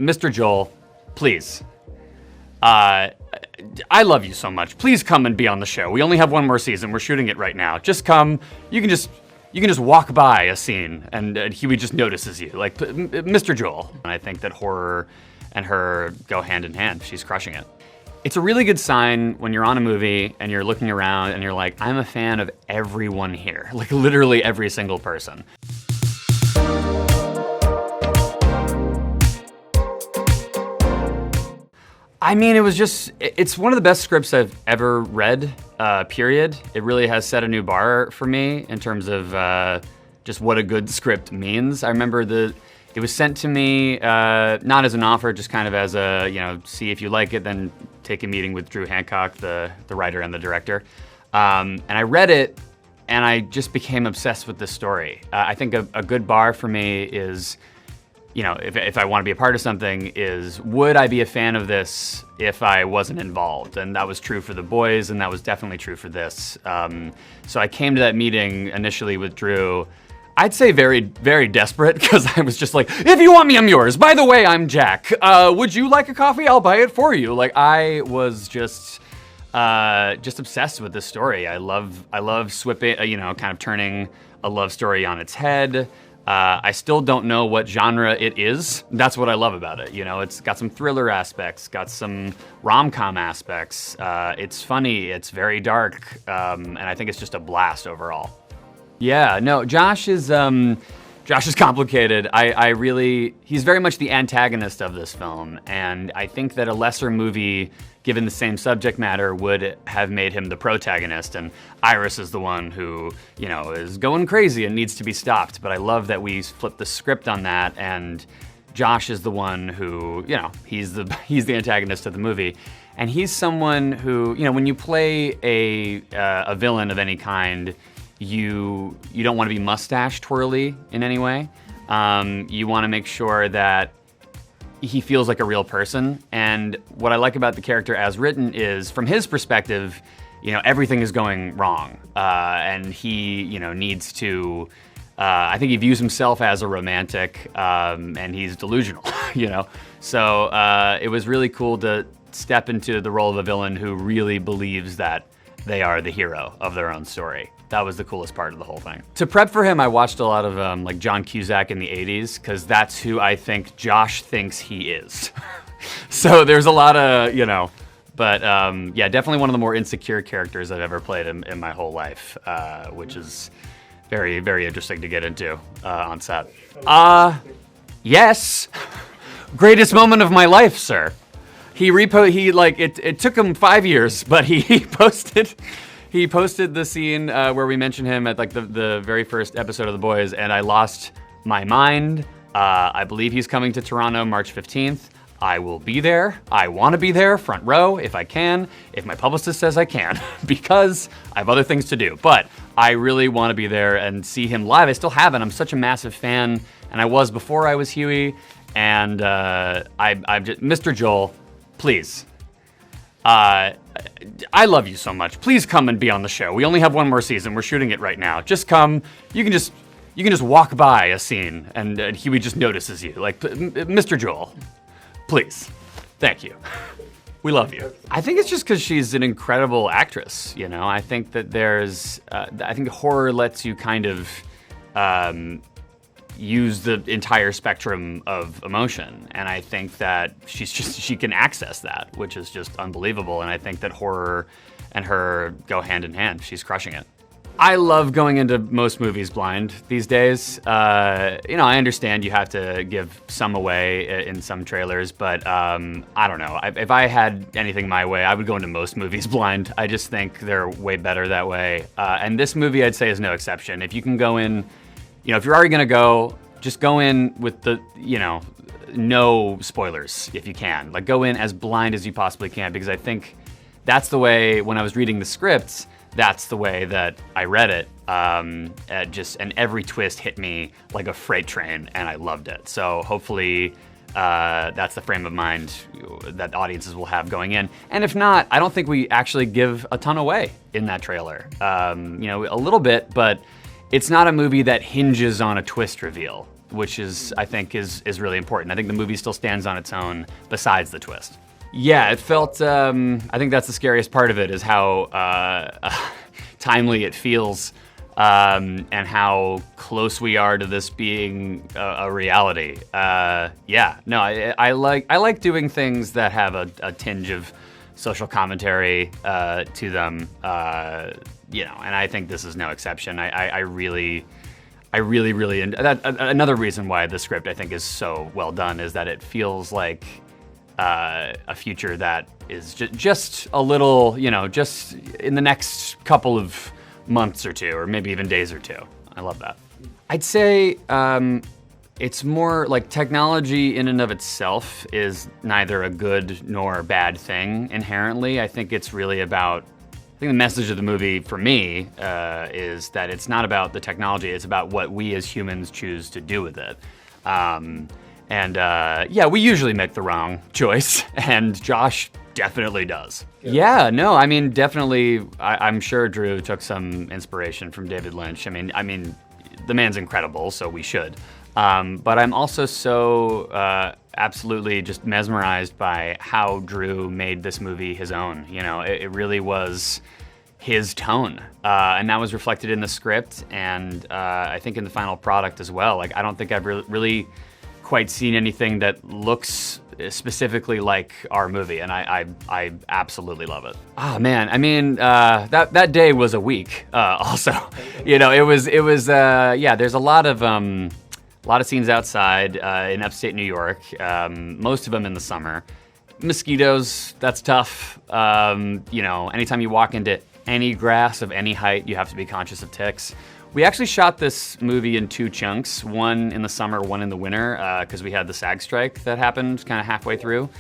Mr. Joel, please. I love you so much. Please come and be on the show. We only have one more season. We're shooting it right now. Just come. You can just walk by a scene and he just notices you. Like, Mr. Joel. And I think that horror and her go hand in hand. She's crushing it. It's a really good sign when you're on a movie and you're looking around and you're like, I'm a fan of everyone here. Like, literally every single person. I mean, it's one of the best scripts I've ever read, period. It really has set a new bar for me in terms of just what a good script means. I remember it was sent to me, not as an offer, just kind of as a, see if you like it, then take a meeting with Drew Hancock, the writer and the director. And I read it, and I just became obsessed with this story. I think a good bar for me is, if I want to be a part of something, is would I be a fan of this if I wasn't involved? And that was true for The Boys, and that was definitely true for this. So I came to that meeting initially with Drew, I'd say very, very desperate, because I was just like, if you want me, I'm yours. By the way, I'm Jack. Would you like a coffee? I'll buy it for you. Like, I was just obsessed with this story. I love swipping, kind of turning a love story on its head. I still don't know what genre it is. That's what I love about it. It's got some thriller aspects, got some rom-com aspects. It's funny, it's very dark, and I think it's just a blast overall. Yeah, no, Josh is complicated. He's very much the antagonist of this film, and I think that a lesser movie, given the same subject matter, would have made him the protagonist, and Iris is the one who, is going crazy and needs to be stopped. But I love that we flipped the script on that, and Josh is the one who, he's the antagonist of the movie. And he's someone who, when you play a villain of any kind, you don't want to be mustache twirly in any way. You want to make sure that he feels like a real person. And what I like about the character as written is, from his perspective, everything is going wrong. And he, needs to, I think he views himself as a romantic, and he's delusional, So it was really cool to step into the role of a villain who really believes that they are the hero of their own story. That was the coolest part of the whole thing. To prep for him, I watched a lot of like John Cusack in the 80s, because that's who I think Josh thinks he is. So there's a lot of, but yeah, definitely one of the more insecure characters I've ever played in my whole life, which is very, very interesting to get into on set. Yes, greatest moment of my life, sir. It took him 5 years, but he posted the scene where we mentioned him at like the very first episode of The Boys, and I lost my mind. I believe he's coming to Toronto March 15th. I will be there. I want to be there, front row, if I can, if my publicist says I can, because I have other things to do. But I really want to be there and see him live. I still haven't. I'm such a massive fan, and I was before I was Huey. And I'm just, Mr. Joel, please. I love you so much. Please come and be on the show. We only have one more season. We're shooting it right now. Just come. You can just walk by a scene and he just notices you. Like, Mr. Joel, please. Thank you. We love you. I think it's just because she's an incredible actress. I think that I think horror lets you kind of use the entire spectrum of emotion. And I think that she can access that, which is just unbelievable. And I think that horror and her go hand in hand. She's crushing it. I love going into most movies blind these days. I understand you have to give some away in some trailers, but I don't know. If I had anything my way, I would go into most movies blind. I just think they're way better that way. And this movie, I'd say, is no exception. If you can go in, if you're already gonna go, just go in with the, no spoilers if you can. Like, go in as blind as you possibly can, because I think that's the way, when I was reading the scripts, that's the way that I read it. And every twist hit me like a freight train, and I loved it. So hopefully that's the frame of mind that audiences will have going in. And if not, I don't think we actually give a ton away in that trailer. A little bit, but it's not a movie that hinges on a twist reveal. which is, I think, is really important. I think the movie still stands on its own besides the twist. Yeah, it felt, I think that's the scariest part of it, is how timely it feels, and how close we are to this being a reality. Yeah, no, I like doing things that have a tinge of social commentary to them, you know, and I think this is no exception. I really, another reason why the script I think is so well done is that it feels like a future that is just a little, you know, just in the next couple of months or two, or maybe even days or two. I love that. I'd say it's more like technology in and of itself is neither a good nor a bad thing inherently. I think it's really about, I think the message of the movie for me is that it's not about the technology, it's about what we as humans choose to do with it. Yeah, we usually make the wrong choice, and Josh definitely does. Yeah, no, I mean, definitely, I'm sure Drew took some inspiration from David Lynch. I mean, the man's incredible, so we should. But I'm also so absolutely just mesmerized by how Drew made this movie his own. You know, it really was his tone, and that was reflected in the script, and I think in the final product as well. Like, I don't think I've really quite seen anything that looks specifically like our movie, and I absolutely love it. Oh man, I mean, that day was a week. Also, you know, it was yeah. There's a lot of scenes outside in upstate New York. Most of them in the summer. Mosquitoes, that's tough. You know, anytime you walk into any grass of any height, you have to be conscious of ticks. We actually shot this movie in 2 chunks, one in the summer, one in the winter, because we had the SAG strike that happened kind of halfway through.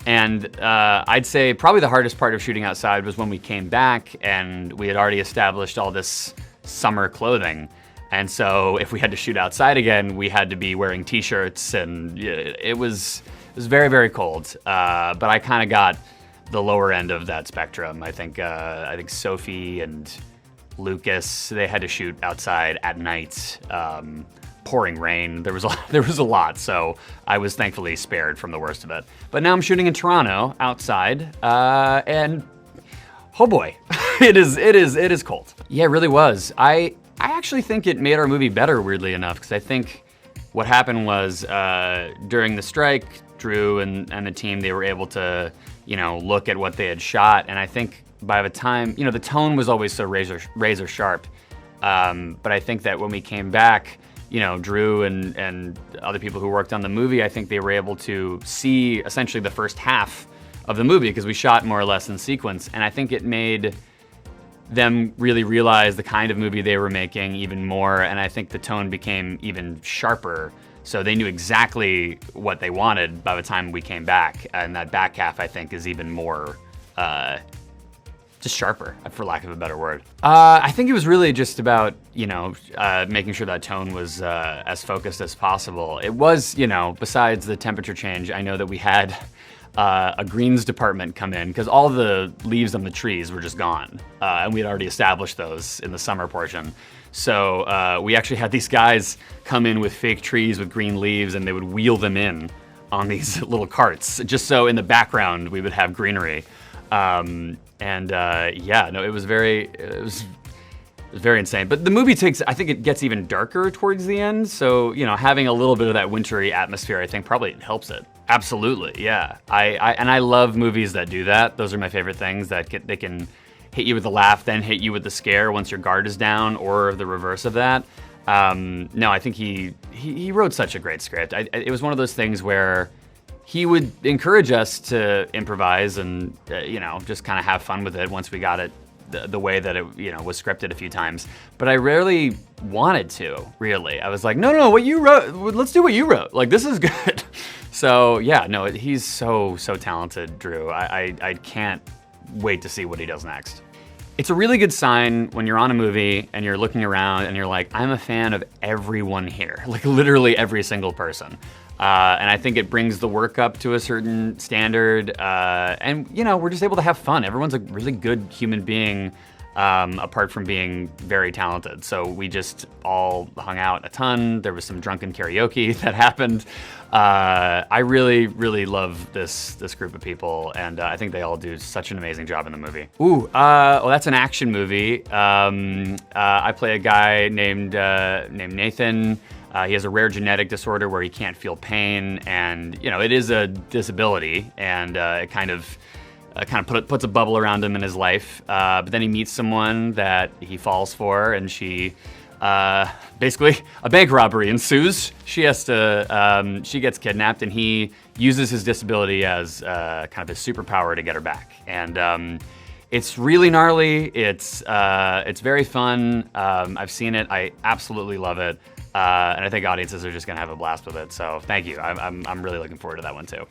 And I'd say probably the hardest part of shooting outside was when we came back and we had already established all this summer clothing. And so if we had to shoot outside again, we had to be wearing t-shirts, and it was very, very cold. But I kind of got the lower end of that spectrum. I think Sophie and Lucas, they had to shoot outside at night, pouring rain. There was a lot, so I was thankfully spared from the worst of it. But now I'm shooting in Toronto outside, and oh boy, it is cold. Yeah, it really was. I actually think it made our movie better, weirdly enough, because I think what happened was during the strike, Drew and the team, they were able to, you know, look at what they had shot, and I think by the time, you know, the tone was always so razor sharp, but I think that when we came back, you know, Drew and other people who worked on the movie, I think they were able to see essentially the first half of the movie, because we shot more or less in sequence, and I think it made them really realize the kind of movie they were making even more, and I think the tone became even sharper, so they knew exactly what they wanted by the time we came back, and that back half, I think, is even more just sharper, for lack of a better word. I think it was really just about, you know, making sure that tone was as focused as possible. It was, you know, besides the temperature change, I know that we had a greens department come in, because all the leaves on the trees were just gone, and we had already established those in the summer portion. So we actually had these guys come in with fake trees with green leaves, and they would wheel them in on these little carts, just so in the background we would have greenery. Yeah, no, it was very insane. But the movie I think it gets even darker towards the end. So, you know, having a little bit of that wintry atmosphere, I think probably helps it. Absolutely, yeah. I love movies that do that. Those are my favorite things, that they can hit you with a laugh, then hit you with the scare once your guard is down, or the reverse of that. No, I think he wrote such a great script. It was one of those things where he would encourage us to improvise and, you know, just kind of have fun with it once we got it the way that it, you know, was scripted a few times. But I rarely wanted to, really. I was like, no, what you wrote, let's do what you wrote. Like, this is good. So yeah, no, he's so talented, Drew. I can't wait to see what he does next. It's a really good sign when you're on a movie and you're looking around and you're like, I'm a fan of everyone here, like literally every single person. And I think it brings the work up to a certain standard, and you know, we're just able to have fun. Everyone's a really good human being, apart from being very talented. So we just all hung out a ton. There was some drunken karaoke that happened. I really, really love this group of people, and I think they all do such an amazing job in the movie. Ooh, well, that's an action movie. I play a guy named Nathan. He has a rare genetic disorder where he can't feel pain, and it is a disability, and it kind of puts a bubble around him in his life. But then he meets someone that he falls for, and she basically a bank robbery ensues. She has to she gets kidnapped, and he uses his disability as kind of his superpower to get her back. And it's really gnarly. It's very fun. I've seen it. I absolutely love it. And I think audiences are just gonna have a blast with it. So thank you. I'm really looking forward to that one too.